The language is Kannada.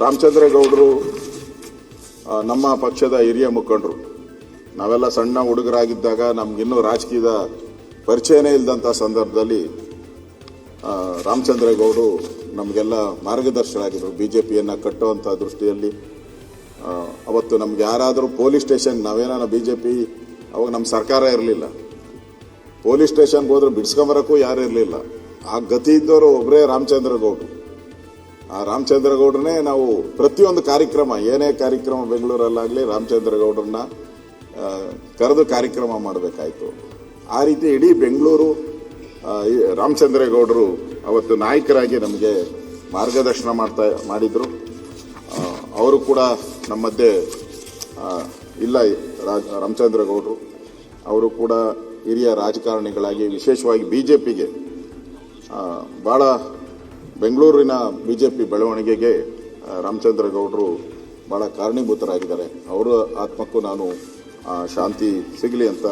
ರಾಮಚಂದ್ರೇಗೌಡರು ನಮ್ಮ ಪಕ್ಷದ ಹಿರಿಯ ಮುಖಂಡರು. ನಾವೆಲ್ಲ ಸಣ್ಣ ಹುಡುಗರಾಗಿದ್ದಾಗ ನಮಗಿನ್ನೂ ರಾಜಕೀಯದ ಪರಿಚಯನೇ ಇಲ್ಲದಂಥ ಸಂದರ್ಭದಲ್ಲಿ ರಾಮಚಂದ್ರೇಗೌಡರು ನಮಗೆಲ್ಲ ಮಾರ್ಗದರ್ಶಕರಾಗಿದ್ದರು. ಬಿಜೆಪಿಯನ್ನು ಕಟ್ಟುವಂಥ ದೃಷ್ಟಿಯಲ್ಲಿ ಅವತ್ತು ನಮ್ಗೆ ಯಾರಾದರೂ ಪೊಲೀಸ್ ಸ್ಟೇಷನ್, ನಾವೇನಾರ ಬಿಜೆಪಿ ಅವಾಗ ನಮ್ಮ ಸರ್ಕಾರ ಇರಲಿಲ್ಲ, ಪೊಲೀಸ್ ಸ್ಟೇಷನ್ಗೆ ಹೋದ್ರೆ ಬಿಡಿಸ್ಕೊಂಬರಕ್ಕೂ ಯಾರು ಇರಲಿಲ್ಲ. ಆ ಗತಿ ಇದ್ದವರು ಒಬ್ಬರೇ ರಾಮಚಂದ್ರೇಗೌಡರು. ಆ ರಾಮಚಂದ್ರೇಗೌಡರನ್ನೇ ನಾವು ಪ್ರತಿಯೊಂದು ಕಾರ್ಯಕ್ರಮ, ಏನೇ ಕಾರ್ಯಕ್ರಮ ಬೆಂಗಳೂರಲ್ಲಾಗಲಿ ರಾಮಚಂದ್ರೇಗೌಡರನ್ನ ಕರೆದು ಕಾರ್ಯಕ್ರಮ ಮಾಡಬೇಕಾಯಿತು. ಆ ರೀತಿ ಇಡೀ ಬೆಂಗಳೂರು ರಾಮಚಂದ್ರೇಗೌಡರು ಅವತ್ತು ನಾಯಕರಾಗಿ ನಮಗೆ ಮಾರ್ಗದರ್ಶನ ಮಾಡಿದರು. ಅವರು ಕೂಡ ನಮ್ಮ ಮಧ್ಯೆ ಇಲ್ಲ. ರಾಮಚಂದ್ರೇಗೌಡರು ಅವರು ಕೂಡ ಹಿರಿಯ ರಾಜಕಾರಣಿಗಳಾಗಿ ವಿಶೇಷವಾಗಿ ಬಿಜೆಪಿಗೆ ಭಾಳ ಬೆಂಗಳೂರಿನ ಬಿಜೆಪಿ ಬೆಳವಣಿಗೆಗೆ ರಾಮಚಂದ್ರೇಗೌಡರು ಭಾಳ ಕಾರಣೀಭೂತರಾಗಿದ್ದಾರೆ. ಅವರ ಆತ್ಮಕ್ಕೂ ನಾನು ಶಾಂತಿ ಸಿಗಲಿ ಅಂತ